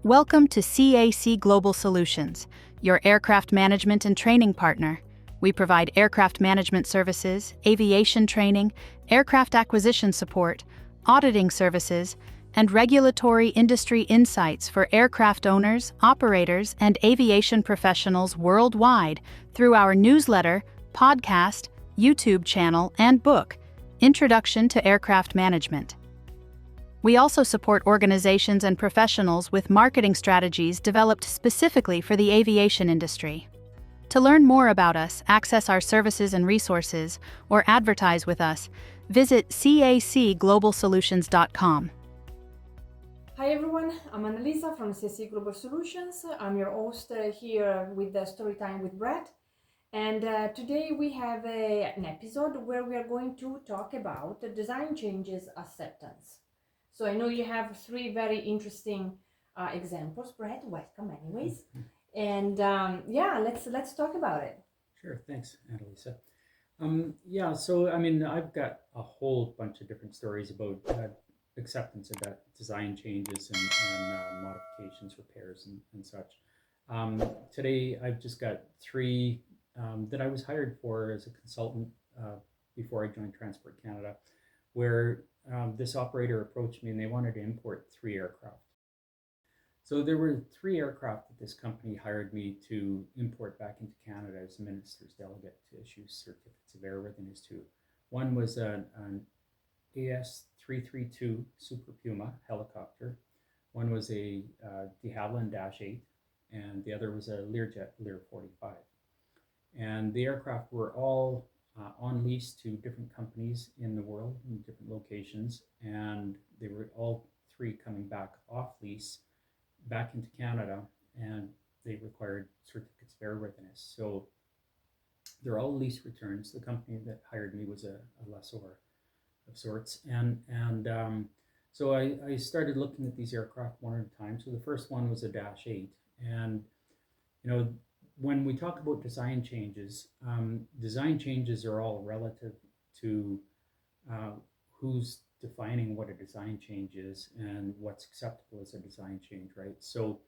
Welcome to C.A.C. Global Solutions, your aircraft management and training partner. We provide aircraft management services, aviation training, aircraft acquisition support, auditing services, and regulatory industry insights for aircraft owners, operators, and aviation professionals worldwide through our newsletter, podcast, YouTube channel, and book, Introduction to Aircraft Management. We also support organizations and professionals with marketing strategies developed specifically for the aviation industry. To learn more about us, access our services and resources, or advertise with us, visit cacglobalsolutions.com. Hi everyone, I'm Annalisa from C.A.C. Global Solutions. I'm your host here with the Storytime with Bret. And today we have an episode where we are going to talk about the design changes acceptance. So I know you have three very interesting examples. Bret, welcome anyways. And let's talk about it. Sure, thanks, Annalisa. I've got a whole bunch of different stories about acceptance of that design changes and modifications, repairs, and such. Today, I've just got three that I was hired for as a consultant before I joined Transport Canada, where this operator approached me and they wanted to import 3 aircraft. So there were 3 aircraft that this company hired me to import back into Canada as minister's delegate to issue certificates of airworthiness to. One was an AS-332 Super Puma helicopter. One was a de Havilland Dash-8, and the other was a Learjet Lear-45. And the aircraft were all on lease to different companies in the world, in different locations, and they were all 3 coming back off lease back into Canada, and they required certificates of airworthiness. So they're all lease returns. The company that hired me was a lessor of sorts, so I started looking at these aircraft one at a time. So the first one was a Dash-8, and when we talk about design changes are all relative to who's defining what a design change is and what's acceptable as a design change, right? So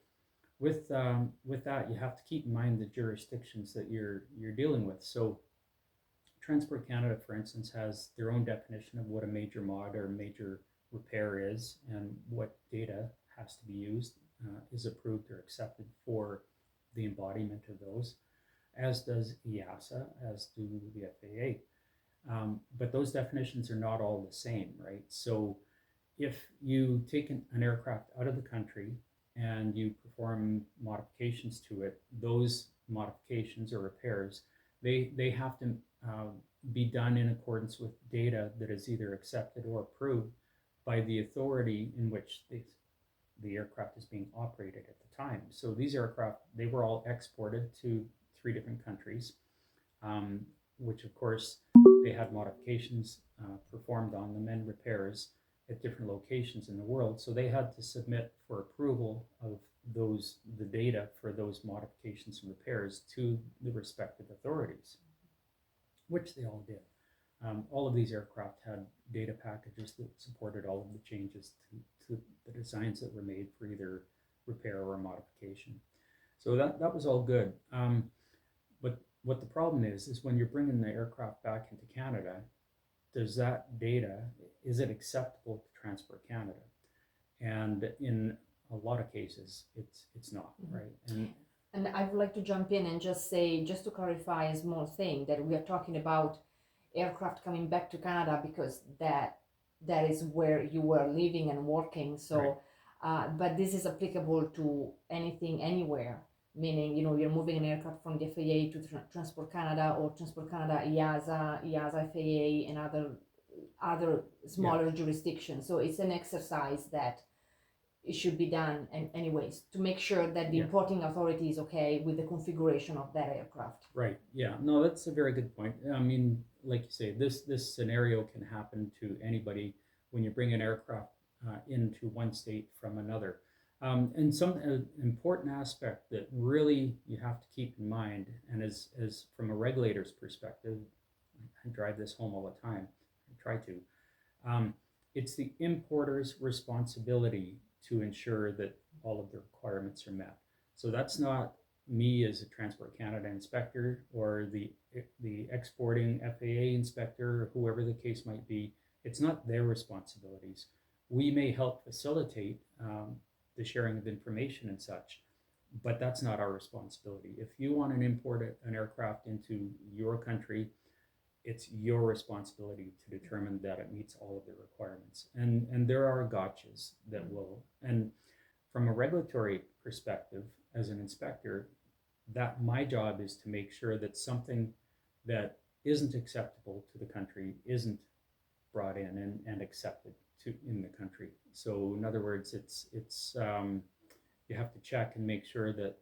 with that, you have to keep in mind the jurisdictions that you're dealing with. So Transport Canada, for instance, has their own definition of what a major mod or major repair is and what data has to be used, is approved or accepted for the embodiment of those, as does EASA, as do the FAA. But those definitions are not all the same, right? So if you take an aircraft out of the country and you perform modifications to it, those modifications or repairs, they have to be done in accordance with data that is either accepted or approved by the authority in which the aircraft is being operated at the time. So these aircraft, they were all exported to 3 different countries, which of course they had modifications performed on them and repairs at different locations in the world. So they had to submit for approval of the data for those modifications and repairs to the respective authorities, which they all did. All of these aircraft had data packages that supported all of the changes to the designs that were made for either repair or modification. So that was all good. But what the problem is when you're bringing the aircraft back into Canada, does that data, is it acceptable to Transport Canada? And in a lot of cases, it's not, right? And I would like to jump in and just say, just to clarify a small thing, that we are talking about aircraft coming back to Canada because that is where you were living and working. So, right. But this is applicable to anything, anywhere. Meaning, you're moving an aircraft from the FAA to Transport Canada, or Transport Canada, EASA, FAA, and other smaller jurisdictions. So it's an exercise that it should be done anyways to make sure that the importing authority is okay with the configuration of that aircraft. Right. Yeah. No, that's a very good point. I mean, like you say, this scenario can happen to anybody when you bring an aircraft into one state from another. And some important aspect that really you have to keep in mind, and as from a regulator's perspective, I drive this home all the time, I try to, it's the importer's responsibility to ensure that all of the requirements are met. So that's not me as a Transport Canada inspector or the exporting FAA inspector, or whoever the case might be. It's not their responsibilities. We may help facilitate the sharing of information and such, but that's not our responsibility. If you want to import an aircraft into your country, it's your responsibility to determine that it meets all of the requirements. And there are gotchas that will, and from a regulatory perspective, as an inspector, that my job is to make sure that something that isn't acceptable to the country isn't brought in and accepted in the country. So in other words, it's you have to check and make sure that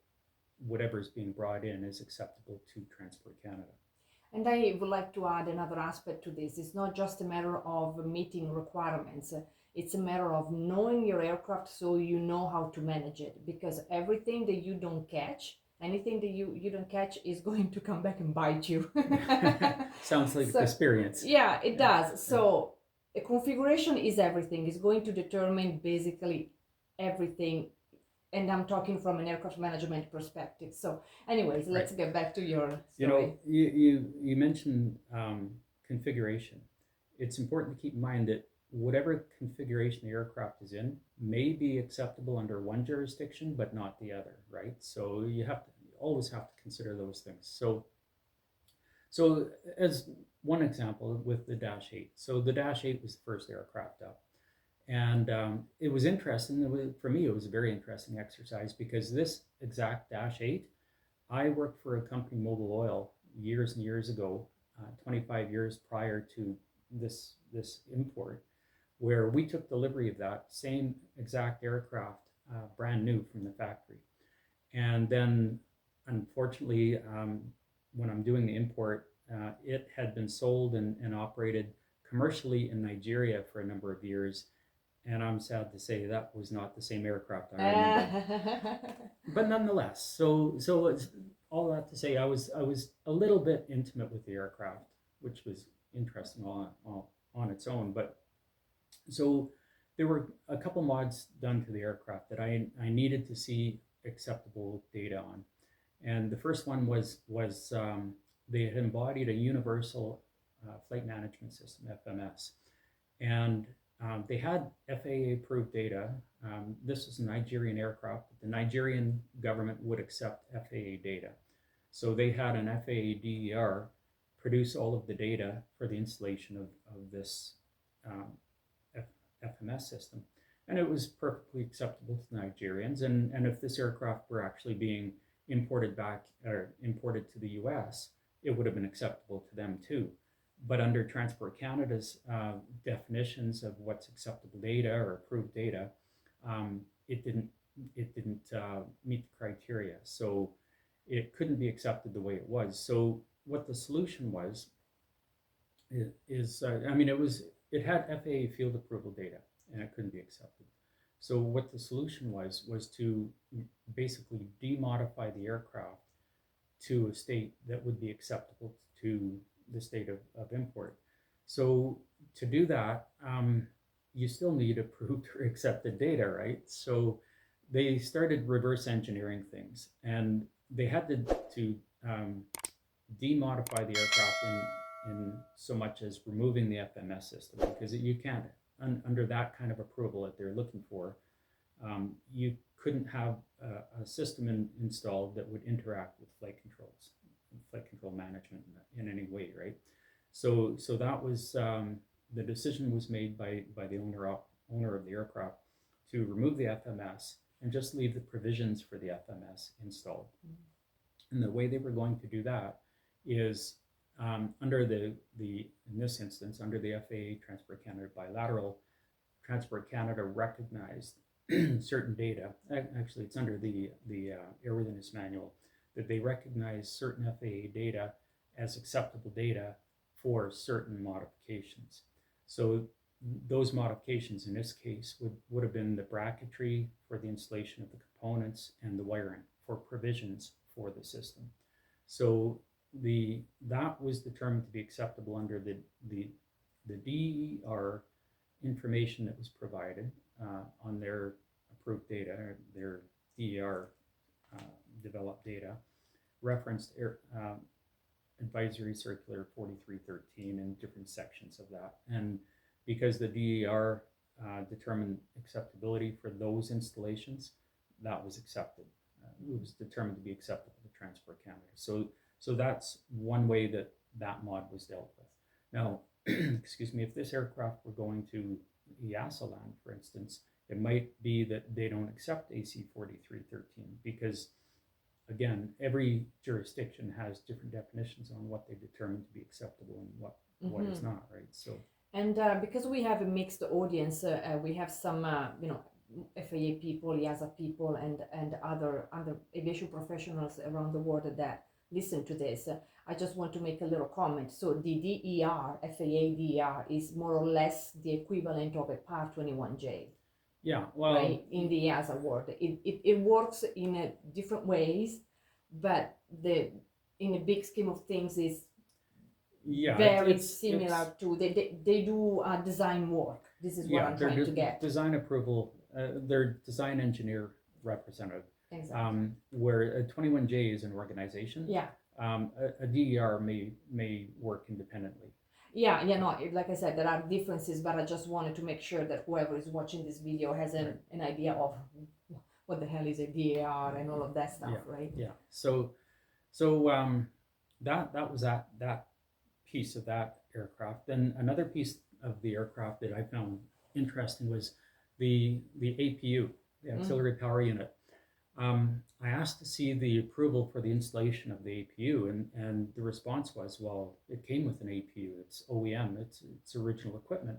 whatever's being brought in is acceptable to Transport Canada. And I would like to add another aspect to this. It's not just a matter of meeting requirements. It's a matter of knowing your aircraft so you know how to manage it. Because everything that you don't catch, anything that you don't catch is going to come back and bite you. Sounds like experience. Yeah, it does. So a configuration is everything. It's going to determine basically everything. And I'm talking from an aircraft management perspective. So anyways, let's get back to your story. You know, you mentioned configuration. It's important to keep in mind that whatever configuration the aircraft is in may be acceptable under one jurisdiction, but not the other, right? So you always have to consider those things. So as one example with the Dash-8. So the Dash-8 was the first aircraft up. And it was interesting. For me, it was a very interesting exercise because this exact Dash-8, I worked for a company, Mobil Oil, years and years ago, 25 years prior to this import, where we took delivery of that same exact aircraft, brand new from the factory. And then, unfortunately, when I'm doing the import, it had been sold and operated commercially in Nigeria for a number of years. And I'm sad to say that was not the same aircraft I remember. But nonetheless, so it's all that to say, I was a little bit intimate with the aircraft, which was interesting on its own. But so there were a couple mods done to the aircraft that I needed to see acceptable data on. And the first one was they had embodied a universal flight management system, FMS, and they had FAA approved data. This was a Nigerian aircraft, but the Nigerian government would accept FAA data. So they had an FAA DER produce all of the data for the installation of this FMS system. And it was perfectly acceptable to the Nigerians. And if this aircraft were actually being imported to the US, it would have been acceptable to them too. But under Transport Canada's definitions of what's acceptable data or approved data, it didn't meet the criteria. So it couldn't be accepted the way it was. So what the solution was is it had FAA field approval data and it couldn't be accepted. So what the solution was to basically demodify the aircraft to a state that would be acceptable to the state of import. So to do that, you still need approved or accepted data, right? So they started reverse engineering things, and they had to demodify the aircraft in so much as removing the FMS system, because you can't, under that kind of approval that they're looking for, you couldn't have a system installed that would interact with flight control management in any way, right? So that was the decision was made by the owner of the aircraft to remove the FMS and just leave the provisions for the FMS installed. And the way they were going to do that is under in this instance, under the FAA Transport Canada bilateral, Transport Canada recognized certain data. Actually, it's under the airworthiness manual that they recognize certain FAA data as acceptable data for certain modifications. So those modifications in this case would have been the bracketry for the installation of the components and the wiring for provisions for the system. So that was determined to be acceptable under the DER information that was provided on their approved data, or their DER developed data, referenced Advisory Circular 4313 and different sections of that. And because the DER determined acceptability for those installations, that was accepted. It was determined to be acceptable to Transport Canada. So that's one way that that mod was dealt with. Now, excuse me, if this aircraft were going to EASA land, for instance, it might be that they don't accept AC 4313 because, again, every jurisdiction has different definitions on what they determine to be acceptable and what is not, right? So, and because we have a mixed audience, we have some, FAA people, EASA people, and other aviation professionals around the world that listen to this. I just want to make a little comment. So the DER, FAA DER, is more or less the equivalent of a Part 21J. yeah, well, right, in the EASA world. It works in different ways, but in a big scheme of things is very similar to, they do design work. This is what I'm trying to get. Design approval, their design engineer representative. Exactly. Where a 21J is an organization. Yeah. A DER may work independently. Yeah, no, like I said, there are differences, but I just wanted to make sure that whoever is watching this video has an idea of what the hell is a DER and all of that stuff, right? Yeah. So that was that piece of that aircraft. Then another piece of the aircraft that I found interesting was the APU, the auxiliary power unit. I asked to see the approval for the installation of the APU, and the response was, well, it came with an APU. It's OEM. It's original equipment.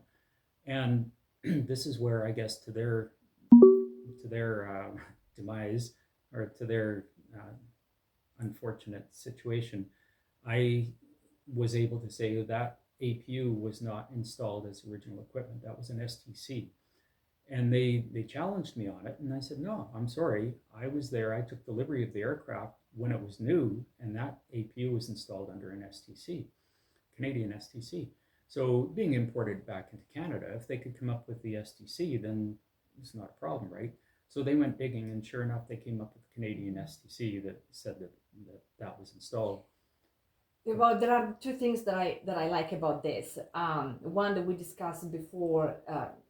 And this is where, I guess, to their demise, or to their unfortunate situation, I was able to say that APU was not installed as original equipment. That was an STC. And they challenged me on it, and I said, no, I'm sorry. I was there. I took delivery of the aircraft when it was new, and that APU was installed under an STC, Canadian STC. So being imported back into Canada, if they could come up with the STC, then it's not a problem, right? So they went digging, and sure enough, they came up with the Canadian STC that said that was installed. Well, there are two things that I like about this. One that we discussed before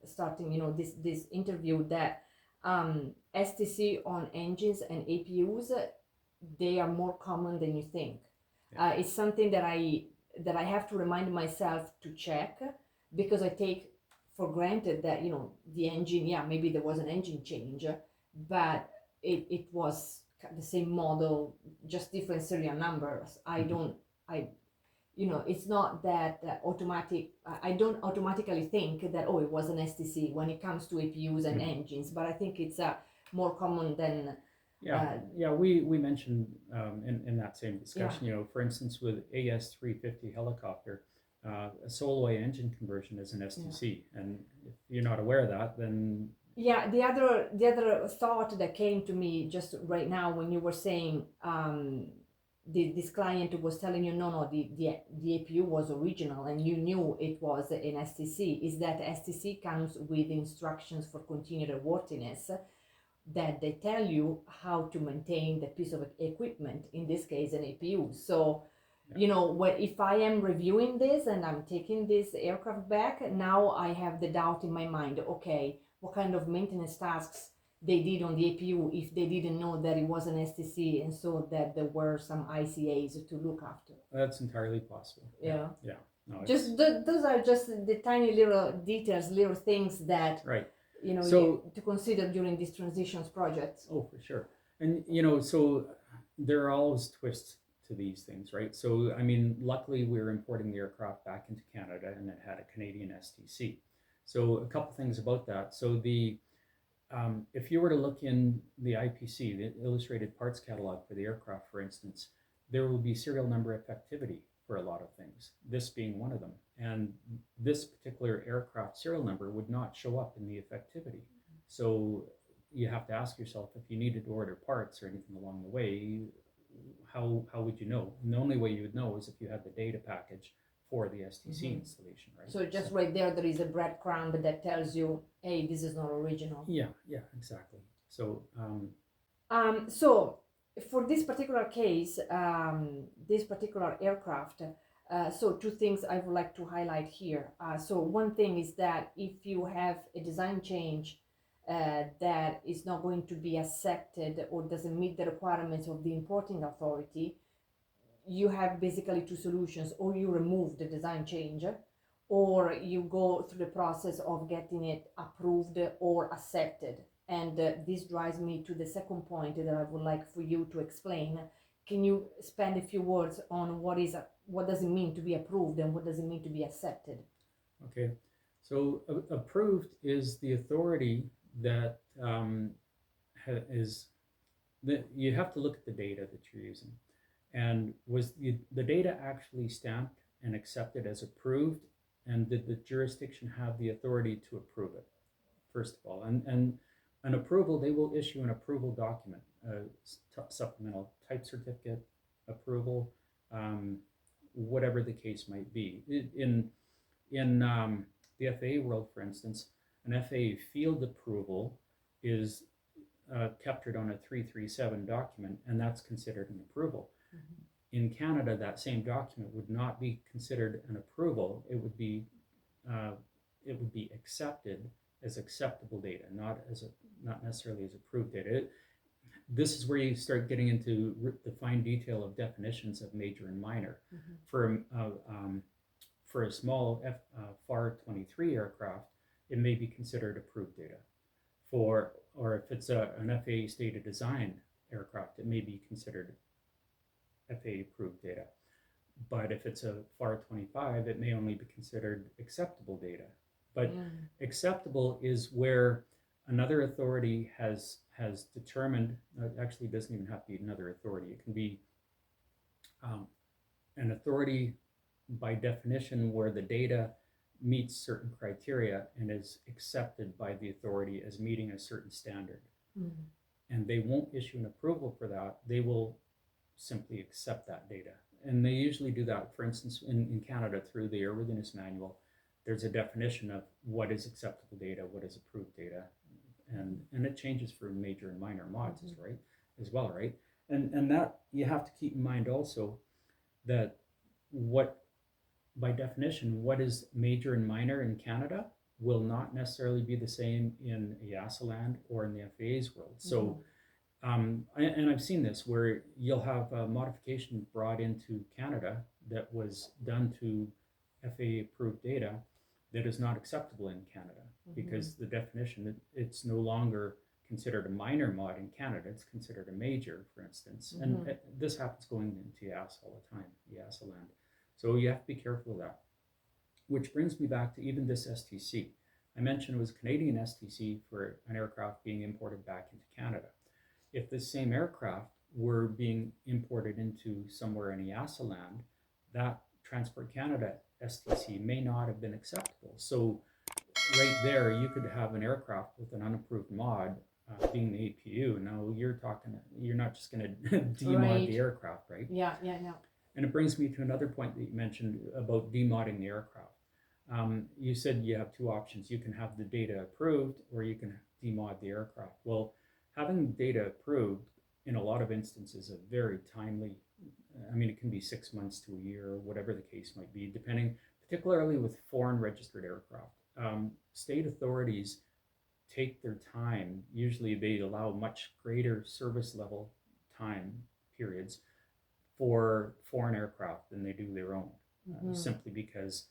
starting, this interview, that STC on engines and APUs, they are more common than you think. Yeah. It's something that I have to remind myself to check, because I take for granted that the engine, maybe there was an engine change, but it was the same model, just different serial numbers. It's not that automatic. I don't automatically think that, it was an STC when it comes to APUs and engines, but I think it's more common than. We mentioned in that same discussion, for instance, with AS-350 helicopter, a Solway engine conversion is an STC, and if you're not aware of that, then. Yeah, the other thought that came to me just right now when you were saying this client was telling you, no, the APU was original and you knew it was an STC, is that STC comes with instructions for continued airworthiness that they tell you how to maintain the piece of equipment, in this case an APU. So, if I am reviewing this and I'm taking this aircraft back, now I have the doubt in my mind, okay, what kind of maintenance tasks they did on the APU if they didn't know that it was an STC, and so that there were some ICAs to look after. That's entirely possible. Yeah. No, those are just the tiny little details, little things that to consider during these transitions projects. Oh, for sure. And so there are always twists to these things, right? So I mean, luckily we're importing the aircraft back into Canada, and it had a Canadian STC. So a couple things about that. So if you were to look in the IPC, the Illustrated Parts Catalog for the aircraft, for instance, there will be serial number effectivity for a lot of things, this being one of them. And this particular aircraft serial number would not show up in the effectivity. So you have to ask yourself, if you needed to order parts or anything along the way, how would you know? And the only way you would know is if you had the data package for the STC Mhm. installation, right? So just right there is a breadcrumb that tells you, hey, this is not original. Yeah, exactly. So So for this particular case, this particular aircraft, so two things I would like to highlight here. So one thing is that if you have a design change that is not going to be accepted or doesn't meet the requirements of the importing authority, you have basically two solutions: or you remove the design change, or you go through the process of getting it approved or accepted. And this drives me to the second point that I would like for you to explain. Can you spend a few words on what does it mean to be approved and what does it mean to be accepted? okay, so approved is the authority that is that you have to look at the data that you're using, and was the data actually stamped and accepted as approved, and did the jurisdiction have the authority to approve it? First of all, and an approval, they will issue an approval document, a supplemental type certificate approval, whatever the case might be. In the FAA world, for instance, an FAA field approval is captured on a 337 document, and that's considered an approval. Mhm. In Canada, that same document would not be considered an approval. Uh, it would be accepted as acceptable data, not necessarily as approved data. This is where you start getting into the fine detail of definitions of major and minor. Mhm. For a small FAR 23 aircraft, it may be considered approved data. Or if it's an FAA stated design aircraft, it may be considered FAA approved data. But if it's a FAR 25, it may only be considered acceptable data. But acceptable is where another authority has determined. Actually, it doesn't even have to be another authority. It can be an authority by definition where the data meets certain criteria and is accepted by the authority as meeting a certain standard. Mhm. And they won't issue an approval for that. They will simply accept that data. And they usually do that, for instance, in Canada through the Airworthiness Manual. There's a definition of what is acceptable data, what is approved data, and it changes for major and minor mods, Mhm. right, as well, right? And that you have to keep in mind also, that what, by definition, what is major and minor in Canada will not necessarily be the same in EASA land or in the FAA's world. So, and I've seen this where you'll have a modification brought into Canada that was done to FAA approved data that is not acceptable in Canada, because the definition, it's no longer considered a minor mod in Canada, it's considered a major, for instance. And this happens going into EASA all the time, EASA land. So you have to be careful of that. Which brings me back to even this STC. I mentioned it was a Canadian STC for an aircraft being imported back into Canada. If this same aircraft were being imported into somewhere in EASA land, that Transport Canada STC may not have been acceptable. So right there, you could have an aircraft with an unapproved mod being the APU. Now you're not just going to demod the aircraft, right? Yeah. And it brings me to another point that you mentioned about demodding the aircraft. You said you have two options. You can have the data approved, or you can demod the aircraft. Well, having data approved in a lot of instances is very timely. I mean, it can be 6 months to a year, or whatever the case might be, depending, particularly with foreign registered aircraft. State authorities take their time. Usually they allow much greater service level time periods for foreign aircraft than they do their own, simply because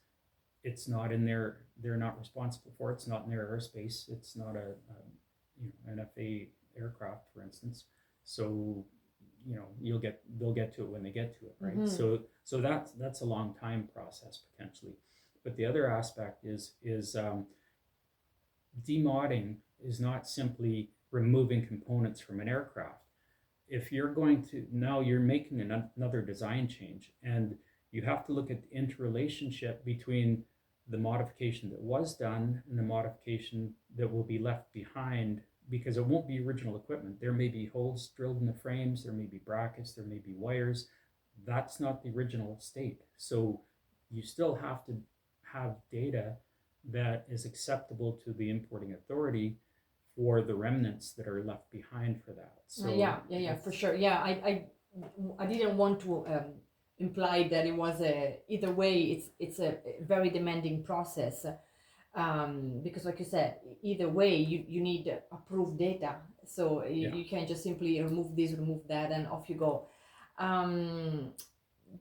it's not in they're not responsible for it. It's not in their airspace. It's not an FA aircraft, for instance. So they'll get to it when they get to it, right? So that's a long time process potentially. But the other aspect is demodding is not simply removing components from an aircraft. If you're going to, now you're making another design change, and you have to look at the interrelationship between the modification that was done and the modification that will be left behind, because it won't be original equipment. There may be holes drilled in the frames, there may be brackets, there may be wires. That's not the original state. So you still have to have data that is acceptable to the importing authority for the remnants that are left behind for that. So yeah, for sure. Yeah, I didn't want to imply that it was a either way. It's a very demanding process, because, like you said, either way you need approved data. So you can't just simply remove this, remove that, and off you go.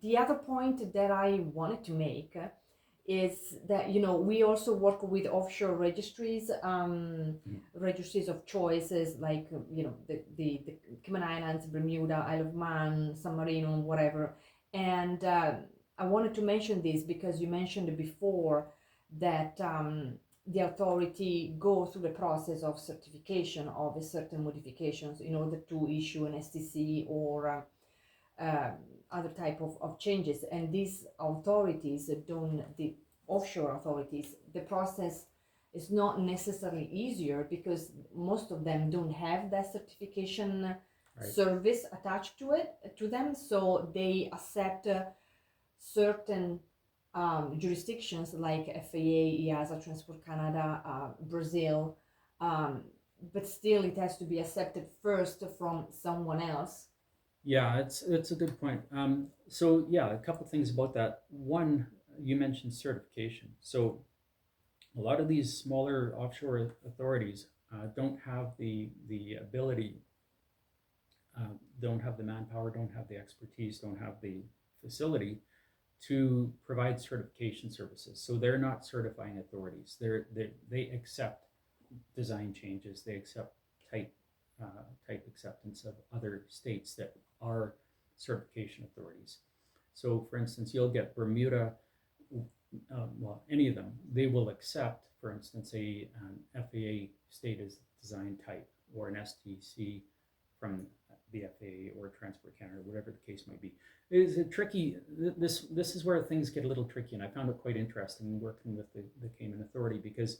The other point that I wanted to make is that, we also work with offshore registries, registries of choices, like the Cayman Islands, Bermuda, Isle of Man, San Marino, whatever. And I wanted to mention this because you mentioned before that the authority go through the process of certification of a certain modifications in order to issue an STC or other type of changes. And these authorities the offshore authorities, the process is not necessarily easier because most of them don't have that certification service attached to them, so they accept certain jurisdictions like FAA, EASA, Transport Canada, Brazil, but still it has to be accepted first from someone else. Yeah, it's a good point. So yeah, a couple things about that. One, you mentioned certification. So a lot of these smaller offshore authorities don't have the ability, don't have the manpower, don't have the expertise, don't have the facility to provide certification services. So they're not certifying authorities. They accept design changes. They accept type acceptance of other states that are certification authorities. So, for instance, you'll get Bermuda. Well, any of them, they will accept, for instance, an FAA stated design type or an STC from the FAA or Transport Canada, whatever the case might be. It is a tricky. This is where things get a little tricky, and I found it quite interesting working with the Cayman Authority, because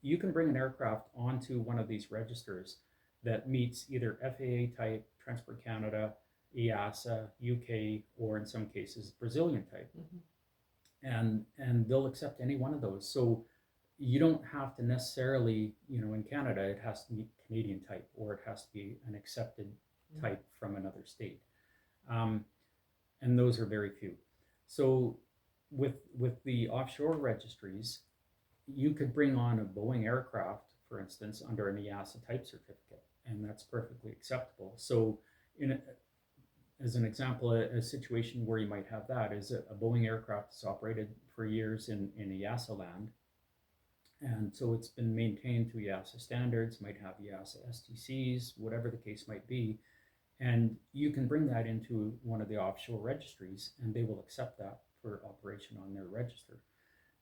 you can bring an aircraft onto one of these registers that meets either FAA type, Transport Canada, EASA, UK, or in some cases Brazilian type, and they'll accept any one of those. So you don't have to necessarily, in Canada, it has to meet Canadian type, or it has to be an accepted type from another state, and those are very few. So with the offshore registries, you could bring on a Boeing aircraft, for instance, under an EASA type certificate, and that's perfectly acceptable. So as an example, a situation where you might have that is a Boeing aircraft is operated for years in EASA land, and so it's been maintained to EASA standards, might have EASA STCs, whatever the case might be, and you can bring that into one of the offshore registries, and they will accept that for operation on their register.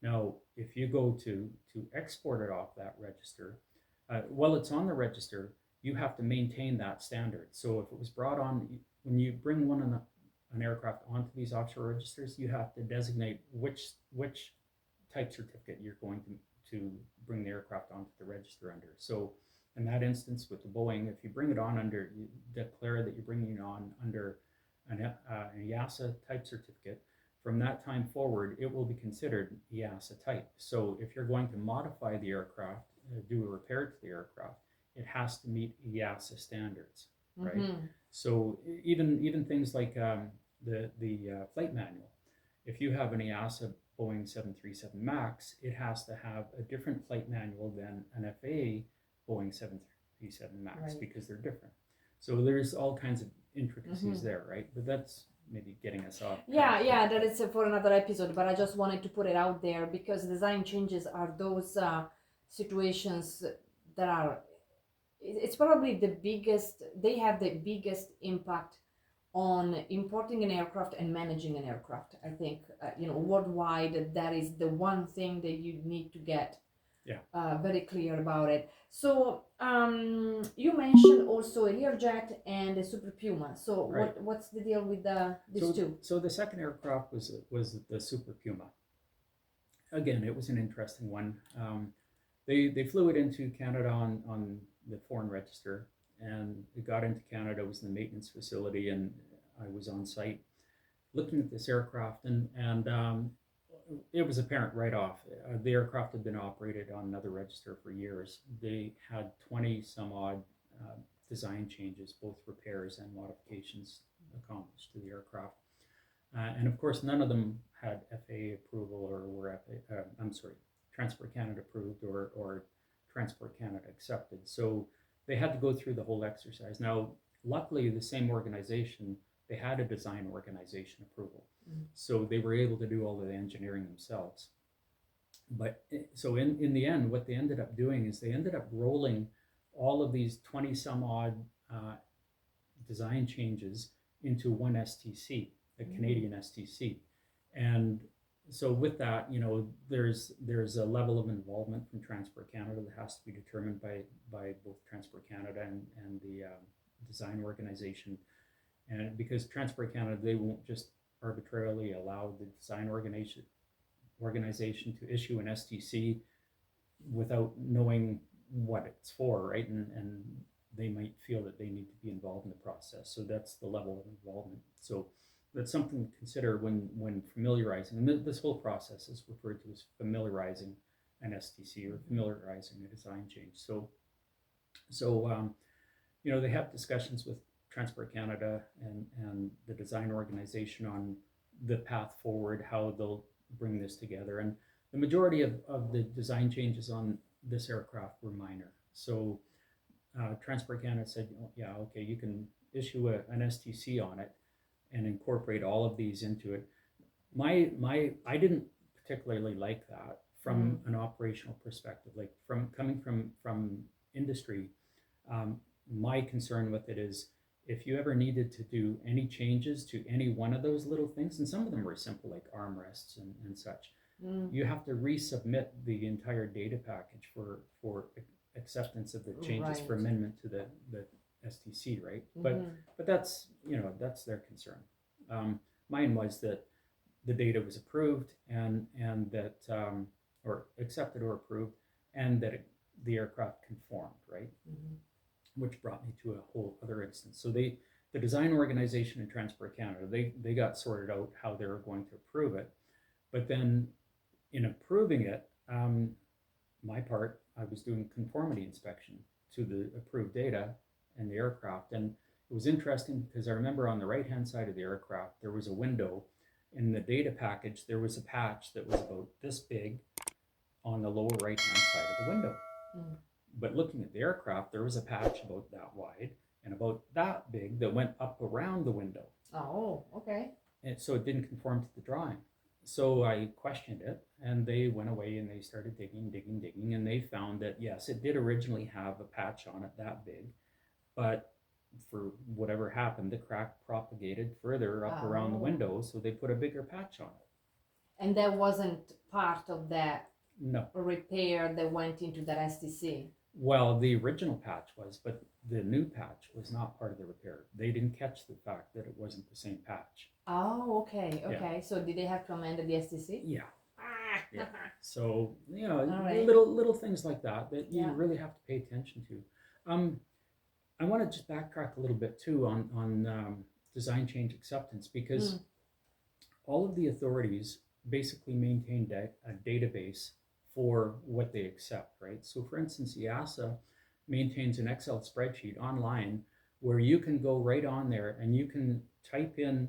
Now, if you go to export it off that register, while it's on the register, you have to maintain that standard. So if it was brought on, when you bring an aircraft onto these offshore registers, you have to designate which type certificate you're going to bring the aircraft onto the register under. So in that instance with the Boeing, if you bring it on under, you declare that you're bringing it on under an EASA type certificate, from that time forward, it will be considered EASA type. So if you're going to modify the aircraft, do a repair to the aircraft, it has to meet EASA standards, right? So even things like the flight manual, if you have an EASA Boeing 737 MAX, it has to have a different flight manual than an FAA Boeing 737 MAX, because they're different. So there's all kinds of intricacies there, right? But that's maybe getting us off. Yeah, that is for another episode, but I just wanted to put it out there because design changes are those situations that are, it's probably the biggest, they have the biggest impact on importing an aircraft and managing an aircraft. I think, worldwide, that is the one thing that you need to get very clear about it. So you mentioned also a Learjet and a Super Puma. So what's the deal with these two? So the second aircraft was the Super Puma. Again, it was an interesting one. They flew it into Canada on the foreign register, and it got into Canada. It was in the maintenance facility, and I was on site looking at this aircraft, and it was apparent right off. The aircraft had been operated on another register for years. They had 20 some odd design changes, both repairs and modifications accomplished to the aircraft. And of course, none of them had FAA approval or were Transport Canada approved or Transport Canada accepted. So they had to go through the whole exercise. Now, luckily, the same organization, they had a design organization approval. So they were able to do all of the engineering themselves. But so in the end, what they ended up doing is they ended up rolling all of these 20 some odd design changes into one STC, a Canadian STC. And so with that, there's a level of involvement from Transport Canada that has to be determined by both Transport Canada and the design organization. And because Transport Canada, they won't just arbitrarily allow the design organization to issue an STC without knowing what it's for, right? And they might feel that they need to be involved in the process. So that's the level of involvement. So that's something to consider when familiarizing. And this whole process is referred to as familiarizing an STC or familiarizing a design change. So they have discussions with Transport Canada and the design organization on the path forward, how they'll bring this together. And the majority of the design changes on this aircraft were minor. So Transport Canada said, oh, yeah, okay, you can issue an STC on it and incorporate all of these into it. I didn't particularly like that from an operational perspective, like coming from industry. My concern with it is if you ever needed to do any changes to any one of those little things, and some of them were simple like armrests and such, you have to resubmit the entire data package for acceptance of the changes for amendment to the STC, right? But that's their concern. Mine was that the data was approved and that or accepted or approved, and that the aircraft conformed, right? Which brought me to a whole other instance. So the design organization in Transport Canada, they got sorted out how they were going to approve it, but then in approving it, my part, I was doing conformity inspection to the approved data and the aircraft. And it was interesting because I remember on the right-hand side of the aircraft, there was a window. In the data package, there was a patch that was about this big on the lower right-hand side of the window. But looking at the aircraft, there was a patch about that wide and about that big that went up around the window. Oh, okay. And so it didn't conform to the drawing. So I questioned it, and they went away and they started digging, and they found that yes, it did originally have a patch on it that big, but for whatever happened, the crack propagated further up around the window, so they put a bigger patch on it. And that wasn't part of that No. repair that went into that STC? Well, the original patch was, but the new patch was not part of the repair. They didn't catch the fact that it wasn't the same patch. Oh, okay. Yeah. So did they have to amend the STC? Yeah. Yeah. So right. little things like that you really have to pay attention to. I want to just backtrack a little bit too on design change acceptance, because all of the authorities basically maintain a database for what they accept, right? So for instance, EASA maintains an Excel spreadsheet online where you can go right on there and you can type in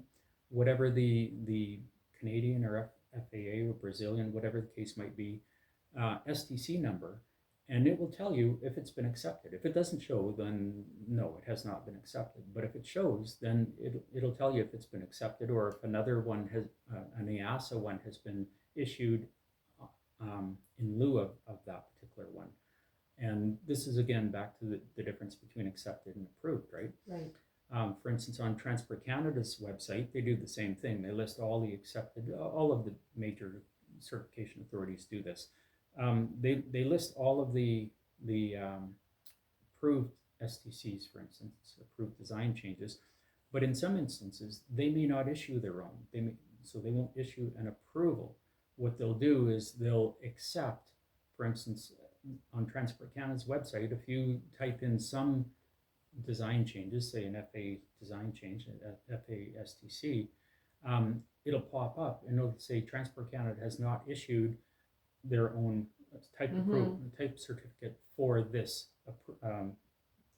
whatever the Canadian or FAA or Brazilian, whatever the case might be, STC number, and it will tell you if it's been accepted. If it doesn't show, then no, it has not been accepted. But if it shows, then it'll tell you if it's been accepted, or if another one has, an EASA one has been issued in lieu of that particular one. And this is again back to the difference between accepted and approved, right? Right. For instance, on Transport Canada's website, they do the same thing. They list all the accepted, all of the major certification authorities do this. They list all of the approved STCs, for instance, approved design changes, but in some instances, they may not issue their own. So they won't issue an approval. What they'll do is they'll accept, for instance, on Transport Canada's website, if you type in some design changes, say an FA design change, FA STC, it'll pop up and it'll say Transport Canada has not issued their own type type certificate for this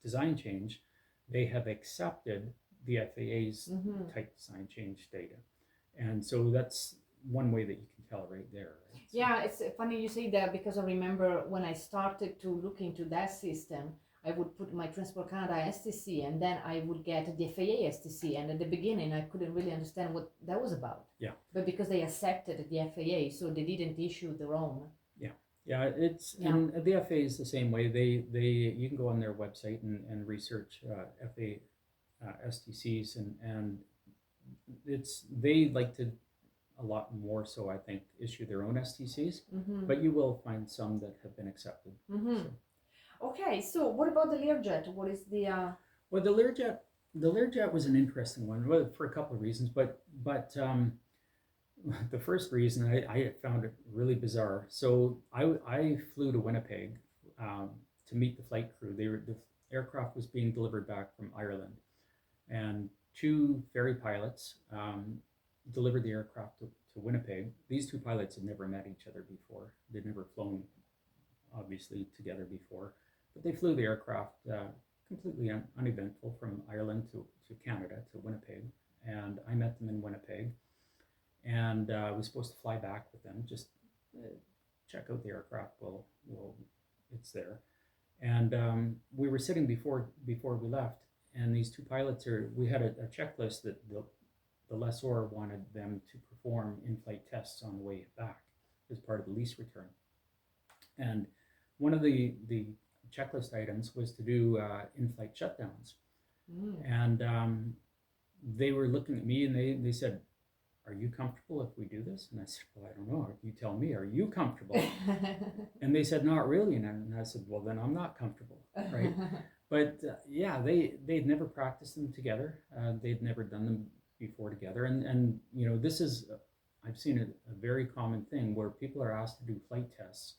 design change. They have accepted the FAA's type design change data, and so that's one way that you can tell right there. Right? Yeah, it's funny you say that, because I remember when I started to look into that system, I would put my Transport Canada STC and then I would get the FAA STC. And at the beginning, I couldn't really understand what that was about. Yeah. But because they accepted the FAA, so they didn't issue their own. Yeah, it's and the FAA is the same way. They you can go on their website and research FAA STCs and it's they like to a lot more so I think issue their own STCs, but you will find some that have been accepted. So. Okay, so what about the Learjet? What is the Well, the Learjet was an interesting one, well, for a couple of reasons, but the first reason I found it really bizarre. So I flew to Winnipeg to meet the flight crew. The aircraft was being delivered back from Ireland, and two ferry pilots delivered the aircraft to Winnipeg. These two pilots had never met each other before. They'd never flown, obviously, together before, but they flew the aircraft completely uneventful from Ireland to Canada, to Winnipeg, and I met them in Winnipeg. And I was supposed to fly back with them, just check out the aircraft while it's there. And we were sitting before we left, and these two pilots we had a checklist that the lessor wanted them to perform in-flight tests on the way back as part of the lease return. And one of the checklist items was to do in-flight shutdowns. And they were looking at me and they said, "Are you comfortable if we do this?" And I said, "Well, I don't know. You tell me. Are you comfortable?" And they said, "Not really." And I said, "Well, then I'm not comfortable." Right. But yeah, they'd never practiced them together. They'd never done them before together. And you know, this is, I've seen a very common thing where people are asked to do flight tests.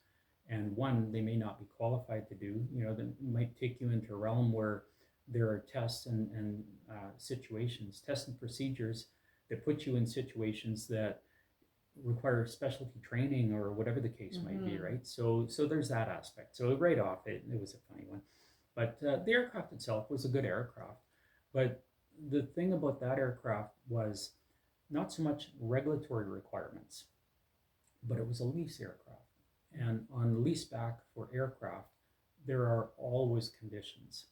And one, they may not be qualified to do, you know, that might take you into a realm where there are tests and situations, tests and procedures that put you in situations that require specialty training or whatever the case might be, right? So there's that aspect. So right off, it was a funny one. But the aircraft itself was a good aircraft. But the thing about that aircraft was not so much regulatory requirements, but it was a lease aircraft. And on lease back for aircraft, there are always conditions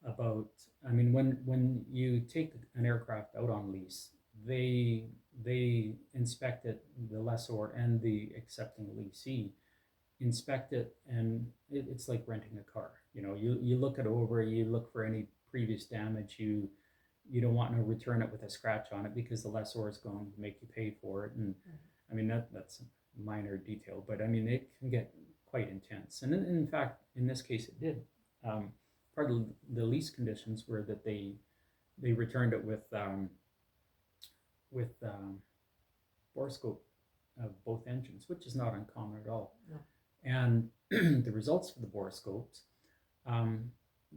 about, I mean, when you take an aircraft out on lease, they inspect it, the lessor and the accepting leasee inspect it, and it's like renting a car. You know, you look it over, you look for any previous damage, you don't want to return it with a scratch on it because the lessor is going to make you pay for it. And I mean, that's a minor detail, but I mean, it can get quite intense. And in fact, in this case, it did. Part of the lease conditions were that they returned it with borescope of both engines, which is not uncommon at all. No. And the results for the borescopes,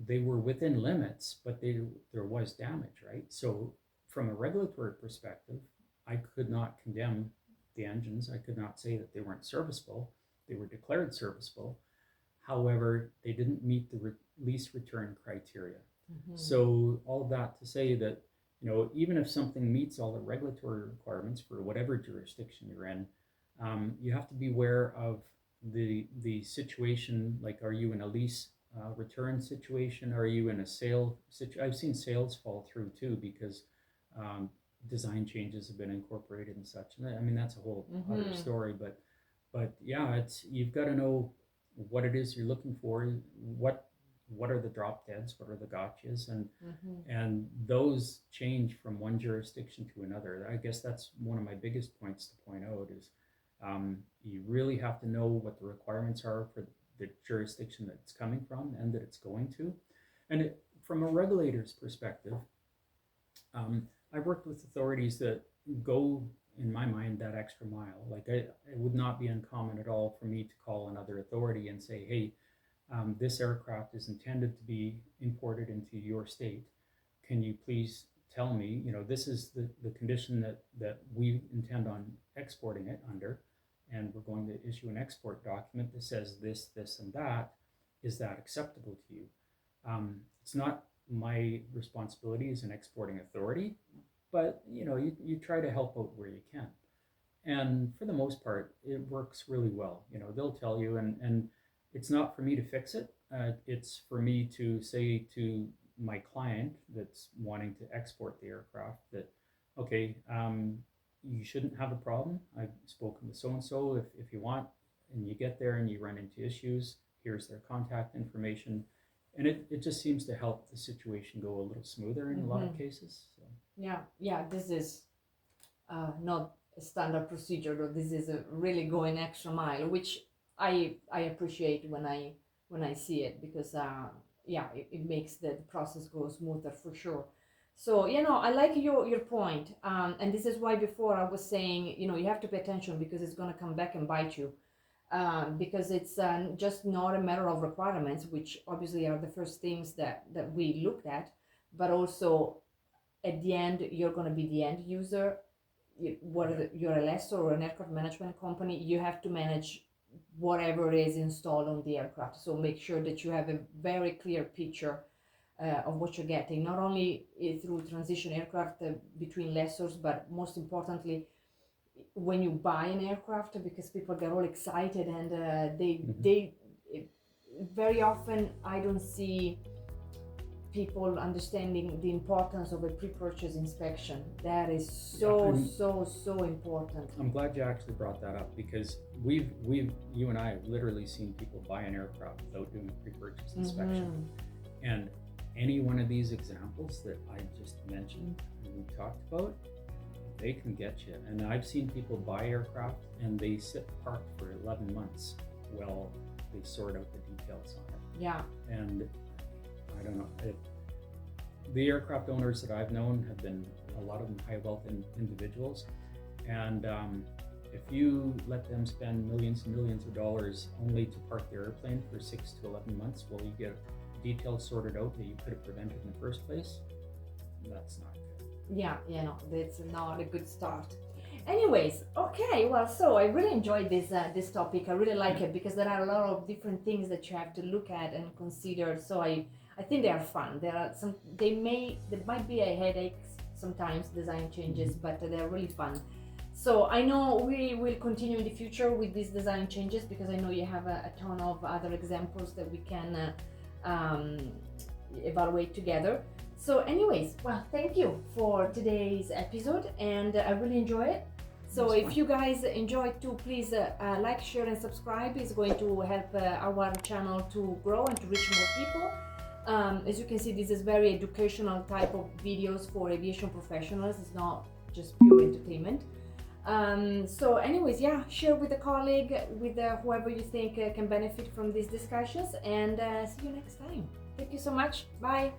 they were within limits, but there was damage, right? So from a regulatory perspective, I could not condemn the engines. I could not say that they weren't serviceable. They were declared serviceable. However, they didn't meet the lease return criteria. So all of that to say that, you know, even if something meets all the regulatory requirements for whatever jurisdiction you're in, you have to be aware of the situation. Like, are you in a lease return situation? Are you in a sale situation? I've seen sales fall through too because design changes have been incorporated and such. And I mean, that's a whole other story. But yeah, you've got to know what it is you're looking for. What are the drop deads? What are the gotchas? And those change from one jurisdiction to another. I guess that's one of my biggest points to point out is you really have to know what the requirements are for the jurisdiction that it's coming from and that it's going to. And from a regulator's perspective, I've worked with authorities that go, in my mind, that extra mile. Like it would not be uncommon at all for me to call another authority and say, hey, this aircraft is intended to be imported into your state. Can you please tell me, this is the condition that we intend on exporting it under, and we're going to issue an export document that says this, this, and that. Is that acceptable to you? It's not my responsibility as an exporting authority, but you try to help out where you can. And for the most part, it works really well. They'll tell you, and it's not for me to fix it. It's for me to say to my client that's wanting to export the aircraft that, okay, you shouldn't have a problem. I've spoken with so-and-so. If you want, and you get there and you run into issues, here's their contact information. And it just seems to help the situation go a little smoother in a lot of cases. So. Yeah, this is not a standard procedure, though. This is a really going extra mile, which I appreciate when I see it, because it makes the process go smoother for sure. So I like your point, and this is why before I was saying you have to pay attention, because it's going to come back and bite you, because it's just not a matter of requirements, which obviously are the first things that we looked at, but also at the end you're going to be the end user. Whether you're a lessor or an aircraft management company, you have to manage whatever is installed on the aircraft. So make sure that you have a very clear picture of what you're getting, not only through transition aircraft between lessors, but most importantly when you buy an aircraft, because people get all excited and they very often I don't see people understanding the importance of a pre-purchase inspection. That is so important. I'm glad you actually brought that up, because you and I have literally seen people buy an aircraft without doing a pre-purchase inspection. And any one of these examples that I just mentioned and we talked about, they can get you. And I've seen people buy aircraft and they sit parked for 11 months while they sort out the details on it. Yeah. And I don't know, the aircraft owners that I've known have been, a lot of them, high wealth individuals, and if you let them spend millions and millions of dollars only to park their airplane for 6 to 11 months while you get details sorted out that you could have prevented in the first place, that's not good. Yeah, that's not a good start. Anyways, okay, well, so I really enjoyed this topic. I really like it, because there are a lot of different things that you have to look at and consider. So I think they are fun. There might be a headache sometimes, design changes, but they're really fun. So I know we will continue in the future with these design changes, because I know you have a ton of other examples that we can evaluate together. So anyways, well, thank you for today's episode, and I really enjoy it. So if you guys enjoyed too, please like, share, and subscribe. It's going to help our channel to grow and to reach more people. As you can see, this is very educational type of videos for aviation professionals. It's not just pure entertainment. So anyways, share with a colleague, with whoever you think can benefit from these discussions, and see you next time. Thank you so much. Bye.